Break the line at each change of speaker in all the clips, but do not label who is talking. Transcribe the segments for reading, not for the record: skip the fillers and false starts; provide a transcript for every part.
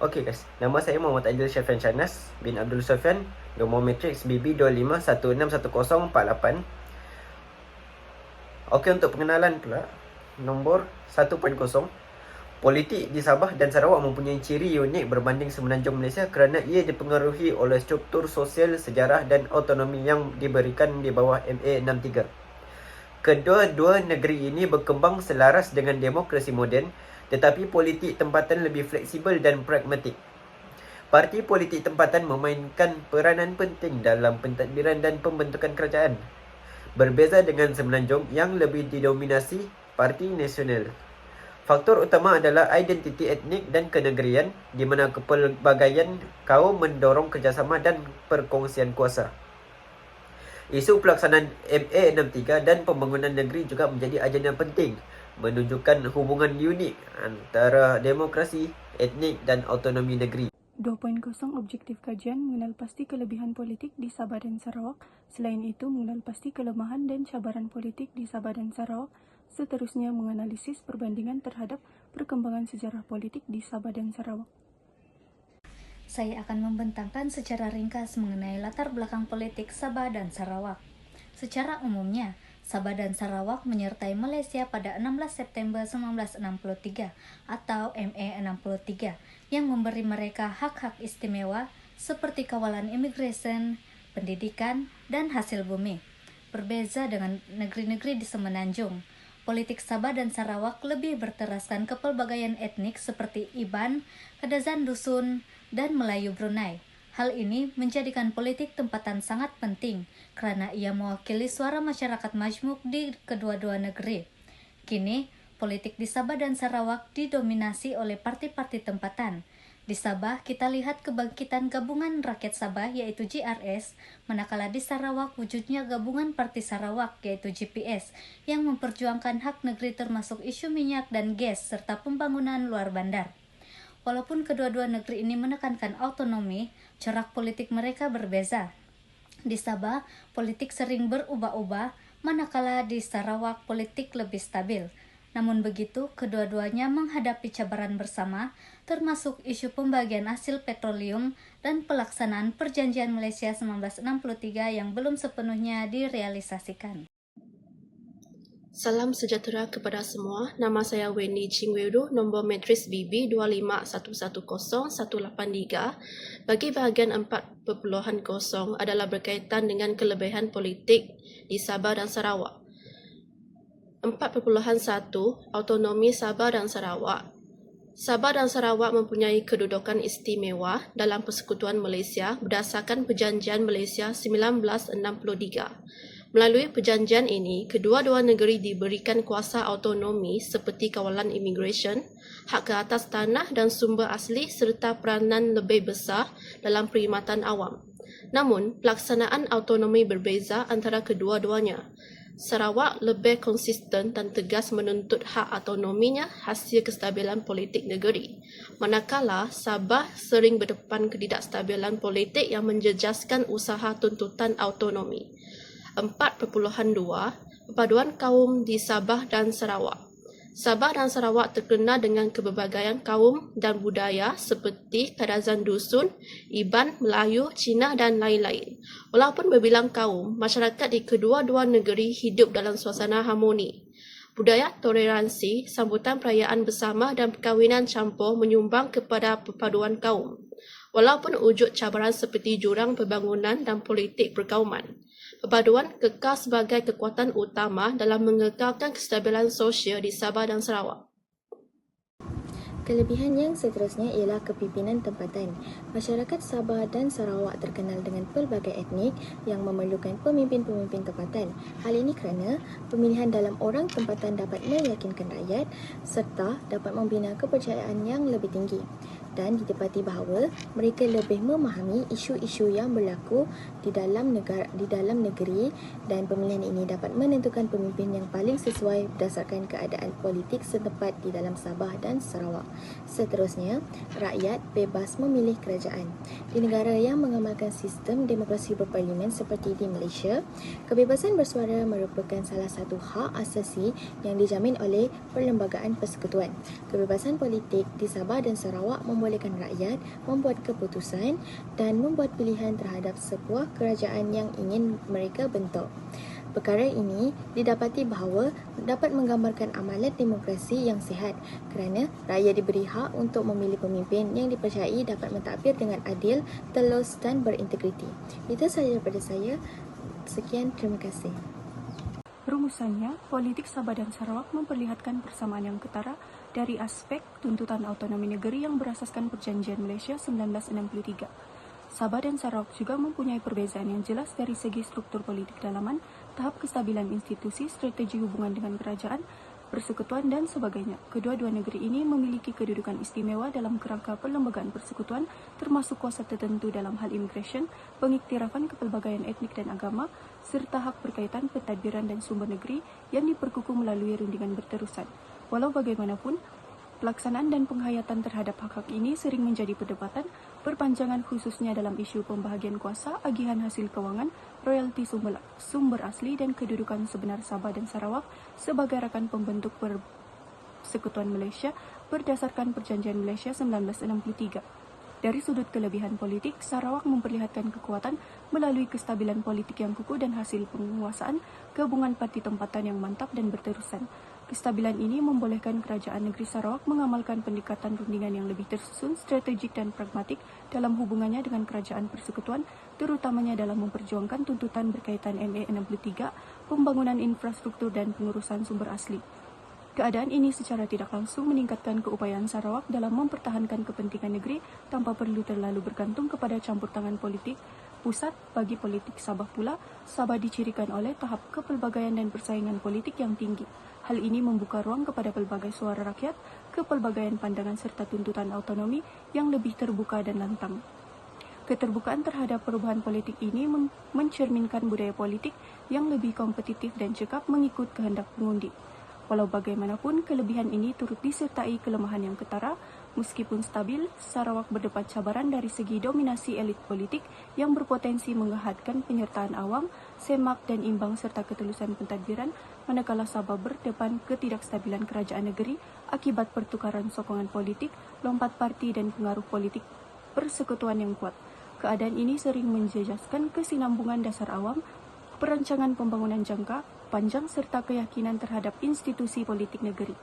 Okey guys, nama saya Muhammad Adil Syafian Shanas bin Abdul Sufyan, nombor matrix BB25161048. Okey, untuk pengenalan pula, nombor 1.0. Politik di Sabah dan Sarawak mempunyai ciri unik berbanding semenanjung Malaysia kerana ia dipengaruhi oleh struktur sosial, sejarah dan autonomi yang diberikan di bawah MA 63. Kedua-dua negeri ini berkembang selaras dengan demokrasi moden, tetapi politik tempatan lebih fleksibel dan pragmatik. Parti politik tempatan memainkan peranan penting dalam pentadbiran dan pembentukan kerajaan. Berbeza dengan semenanjung yang lebih didominasi parti nasional. Faktor utama adalah identiti etnik dan kenegerian, di mana kepelbagaian kaum mendorong kerjasama dan perkongsian kuasa. Isu pelaksanaan MA 63 dan pembangunan negeri juga menjadi agenda penting, menunjukkan hubungan unik antara demokrasi, etnik dan autonomi negeri.
2.0 Objektif kajian mengenal pasti kelebihan politik di Sabah dan Sarawak. Selain itu, mengenal pasti kelemahan dan cabaran politik di Sabah dan Sarawak. Seterusnya, menganalisis perbandingan terhadap perkembangan sejarah politik di Sabah dan Sarawak.
Saya akan membentangkan secara ringkas mengenai latar belakang politik Sabah dan Sarawak. Secara umumnya, Sabah dan Sarawak menyertai Malaysia pada 16 September 1963 atau MA 63 yang memberi mereka hak-hak istimewa seperti kawalan imigresen, pendidikan, dan hasil bumi. Berbeza dengan negeri-negeri di semenanjung, politik Sabah dan Sarawak lebih berteraskan kepelbagaian etnik seperti Iban, Kadazan Dusun, dan Melayu Brunei. Hal ini menjadikan politik tempatan sangat penting karena ia mewakili suara masyarakat majmuk di kedua-dua negeri. Kini, politik di Sabah dan Sarawak didominasi oleh parti-parti tempatan. Di Sabah, kita lihat kebangkitan Gabungan Rakyat Sabah yaitu GRS, manakala di Sarawak wujudnya Gabungan Parti Sarawak yaitu GPS yang memperjuangkan hak negeri termasuk isu minyak dan gas serta pembangunan luar bandar. Walaupun kedua-dua negeri ini menekankan autonomi, corak politik mereka berbeza. Di Sabah, politik sering berubah-ubah, manakala di Sarawak politik lebih stabil. Namun begitu, kedua-duanya menghadapi cabaran bersama, termasuk isu pembagian hasil petroleum dan pelaksanaan Perjanjian Malaysia 1963 yang belum sepenuhnya direalisasikan.
Salam sejahtera kepada semua. Nama saya Wendy Chingwedu, nombor matrix BB25110183. Bagi bahagian 4.0 adalah berkaitan dengan kelebihan politik di Sabah dan Sarawak. 4.1 Autonomi Sabah dan Sarawak. Sabah dan Sarawak mempunyai kedudukan istimewa dalam Persekutuan Malaysia berdasarkan Perjanjian Malaysia 1963. Melalui perjanjian ini, kedua-dua negeri diberikan kuasa autonomi seperti kawalan imigresen, hak ke atas tanah dan sumber asli serta peranan lebih besar dalam perkhidmatan awam. Namun, pelaksanaan autonomi berbeza antara kedua-duanya. Sarawak lebih konsisten dan tegas menuntut hak autonominya hasil kestabilan politik negeri. Manakala Sabah sering berdepan ketidakstabilan politik yang menjejaskan usaha tuntutan autonomi. 4.2 Perpaduan kaum di Sabah dan Sarawak. Sabah dan Sarawak terkenal dengan keberbagai kaum dan budaya seperti Kadazan Dusun, Iban, Melayu, Cina dan lain-lain. Walaupun berbilang kaum, masyarakat di kedua-dua negeri hidup dalam suasana harmoni. Budaya toleransi, sambutan perayaan bersama dan perkahwinan campur menyumbang kepada perpaduan kaum. Walaupun wujud cabaran seperti jurang pembangunan dan politik perkauman, perpaduan kekal sebagai kekuatan utama dalam mengekalkan kestabilan sosial di Sabah dan Sarawak.
Kelebihan yang seterusnya ialah kepimpinan tempatan. Masyarakat Sabah dan Sarawak terkenal dengan pelbagai etnik yang memerlukan pemimpin-pemimpin tempatan. Hal ini kerana pemilihan dalam orang tempatan dapat meyakinkan rakyat serta dapat membina kepercayaan yang lebih tinggi. Dan didapati bahawa mereka lebih memahami isu-isu yang berlaku di dalam negeri dan pemilihan ini dapat menentukan pemimpin yang paling sesuai berdasarkan keadaan politik setempat di dalam Sabah dan Sarawak. Seterusnya, rakyat bebas memilih kerajaan. Di negara yang mengamalkan sistem demokrasi berparlimen seperti di Malaysia, kebebasan bersuara merupakan salah satu hak asasi yang dijamin oleh Perlembagaan Persekutuan. Kebebasan politik di Sabah dan Sarawak membolehkan membolehkan rakyat membuat keputusan dan membuat pilihan terhadap sebuah kerajaan yang ingin mereka bentuk. Perkara ini didapati bahawa dapat menggambarkan amalan demokrasi yang sihat kerana rakyat diberi hak untuk memilih pemimpin yang dipercayai dapat mentadbir dengan adil, telus dan berintegriti. Itu sahaja daripada saya. Sekian, terima kasih.
Rumusannya, politik Sabah dan Sarawak memperlihatkan persamaan yang ketara dari aspek tuntutan autonomi negeri yang berasaskan Perjanjian Malaysia 1963. Sabah dan Sarawak juga mempunyai perbezaan yang jelas dari segi struktur politik dalaman, tahap kestabilan institusi, strategi hubungan dengan kerajaan, persekutuan dan sebagainya. Kedua-dua negeri ini memiliki kedudukan istimewa dalam kerangka perlembagaan persekutuan, termasuk kuasa tertentu dalam hal immigration, pengiktirafan kepelbagaian etnik dan agama, serta hak berkaitan pentadbiran dan sumber negeri yang diperkukuh melalui rundingan berterusan. Walau bagaimanapun, pelaksanaan dan penghayatan terhadap hak-hak ini sering menjadi perdebatan, perpanjangan khususnya dalam isu pembahagian kuasa, agihan hasil kewangan, royalti sumber asli dan kedudukan sebenar Sabah dan Sarawak sebagai rakan pembentuk Persekutuan Malaysia berdasarkan Perjanjian Malaysia 1963. Dari sudut kelebihan politik, Sarawak memperlihatkan kekuatan melalui kestabilan politik yang kukuh dan hasil penguasaan gabungan parti tempatan yang mantap dan berterusan. Kestabilan ini membolehkan kerajaan negeri Sarawak mengamalkan pendekatan rundingan yang lebih tersusun, strategik dan pragmatik dalam hubungannya dengan kerajaan persekutuan, terutamanya dalam memperjuangkan tuntutan berkaitan MA 63, pembangunan infrastruktur dan pengurusan sumber asli. Keadaan ini secara tidak langsung meningkatkan keupayaan Sarawak dalam mempertahankan kepentingan negeri tanpa perlu terlalu bergantung kepada campur tangan politik pusat. Bagi politik Sabah pula, Sabah dicirikan oleh tahap kepelbagaian dan persaingan politik yang tinggi. Hal ini membuka ruang kepada pelbagai suara rakyat, kepelbagaian pandangan serta tuntutan autonomi yang lebih terbuka dan lantang. Keterbukaan terhadap perubahan politik ini mencerminkan budaya politik yang lebih kompetitif dan cekap mengikut kehendak pengundi. Walau bagaimanapun, kelebihan ini turut disertai kelemahan yang ketara. Meskipun stabil, Sarawak berdepan cabaran dari segi dominasi elit politik yang berpotensi menghadkan penyertaan awam, semak dan imbang serta ketulusan pentadbiran, manakala Sabah berdepan ketidakstabilan kerajaan negeri akibat pertukaran sokongan politik, lompat parti dan pengaruh politik persekutuan yang kuat. Keadaan ini sering menjejaskan kesinambungan dasar awam, perancangan pembangunan jangka panjang serta keyakinan terhadap institusi politik negeri.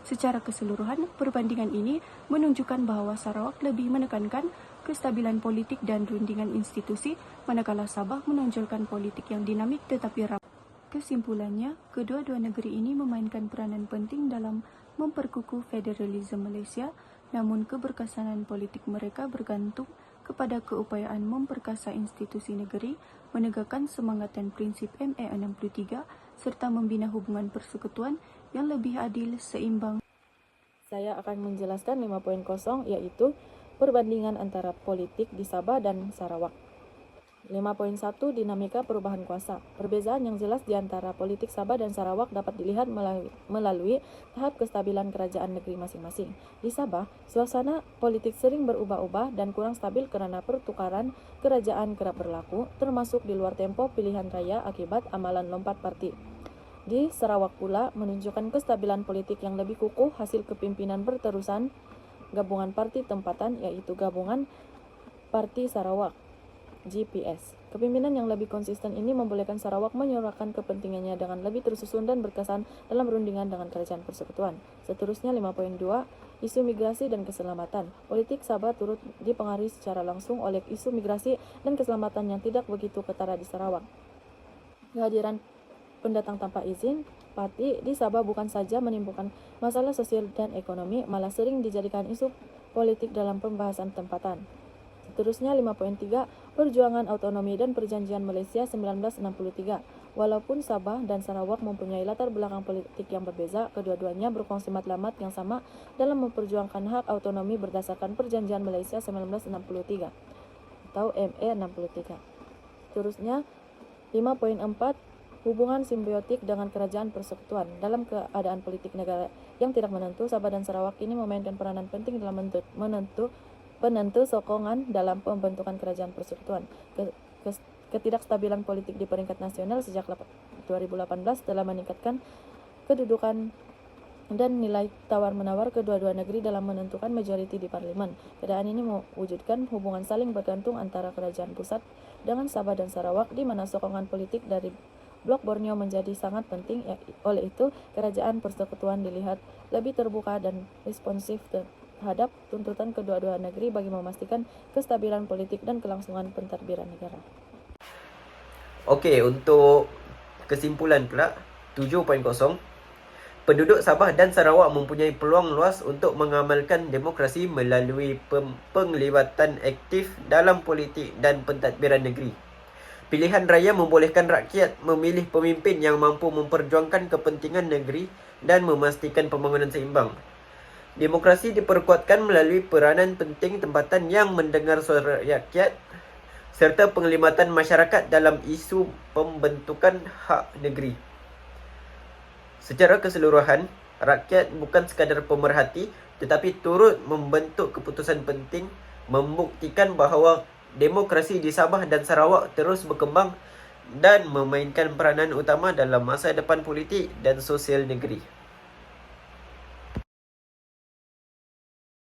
Secara keseluruhan, perbandingan ini menunjukkan bahawa Sarawak lebih menekankan kestabilan politik dan rundingan institusi, manakala Sabah menonjolkan politik yang dinamik tetapi rapat. Kesimpulannya, kedua-dua negeri ini memainkan peranan penting dalam memperkukuh federalisme Malaysia, namun keberkesanan politik mereka bergantung kepada keupayaan memperkasa institusi negeri, menegakkan semangat dan prinsip MA 63 serta membina hubungan persekutuan yang lebih adil, seimbang.
Saya akan menjelaskan 5.0 yaitu perbandingan antara politik di Sabah dan Sarawak. 5.1 Dinamika perubahan kuasa. Perbezaan yang jelas di antara politik Sabah dan Sarawak dapat dilihat melalui tahap kestabilan kerajaan negeri masing-masing. Di Sabah, suasana politik sering berubah-ubah dan kurang stabil kerana pertukaran kerajaan kerap berlaku, termasuk di luar tempoh pilihan raya akibat amalan lompat parti. Di Sarawak pula menunjukkan kestabilan politik yang lebih kukuh hasil kepimpinan berterusan gabungan parti tempatan iaitu Gabungan Parti Sarawak GPS. Kepimpinan yang lebih konsisten ini membolehkan Sarawak menyuarakan kepentingannya dengan lebih tersusun dan berkesan dalam rundingan dengan kerajaan persekutuan. Seterusnya 5.2 Isu migrasi dan keselamatan. Politik Sabah turut dipengaruhi secara langsung oleh isu migrasi dan keselamatan yang tidak begitu ketara di Sarawak. Kehadiran pendatang tanpa izin parti di Sabah bukan saja menimbulkan masalah sosial dan ekonomi, malah sering dijadikan isu politik dalam pembahasan tempatan. Seterusnya 5.3 Perjuangan Autonomi dan Perjanjian Malaysia 1963. Walaupun Sabah dan Sarawak mempunyai latar belakang politik yang berbeza, kedua-duanya berkongsi matlamat yang sama dalam memperjuangkan hak autonomi berdasarkan Perjanjian Malaysia 1963 atau MA 63. Seterusnya 5.4 Hubungan simbiotik dengan kerajaan persekutuan. Dalam keadaan politik negara yang tidak menentu, Sabah dan Sarawak ini memainkan peranan penting dalam penentu sokongan dalam pembentukan kerajaan persekutuan. Ketidakstabilan politik di peringkat nasional sejak 2018 telah meningkatkan kedudukan dan nilai tawar-menawar kedua-dua negeri dalam menentukan majoriti di parlimen. Keadaan ini mewujudkan hubungan saling bergantung antara kerajaan pusat dengan Sabah dan Sarawak, di mana sokongan politik dari Blok Borneo menjadi sangat penting. Oleh itu, kerajaan persekutuan dilihat lebih terbuka dan responsif terhadap tuntutan kedua-dua negeri bagi memastikan kestabilan politik dan kelangsungan pentadbiran negara.
Okey, untuk kesimpulan pula 7.0, penduduk Sabah dan Sarawak mempunyai peluang luas untuk mengamalkan demokrasi melalui penglibatan aktif dalam politik dan pentadbiran negeri. Pilihan raya membolehkan rakyat memilih pemimpin yang mampu memperjuangkan kepentingan negeri dan memastikan pembangunan seimbang. Demokrasi diperkuatkan melalui peranan penting tempatan yang mendengar suara rakyat serta penglibatan masyarakat dalam isu pembentukan hak negeri. Secara keseluruhan, rakyat bukan sekadar pemerhati tetapi turut membentuk keputusan penting, membuktikan bahawa demokrasi di Sabah dan Sarawak terus berkembang dan memainkan peranan utama dalam masa depan politik dan sosial negeri.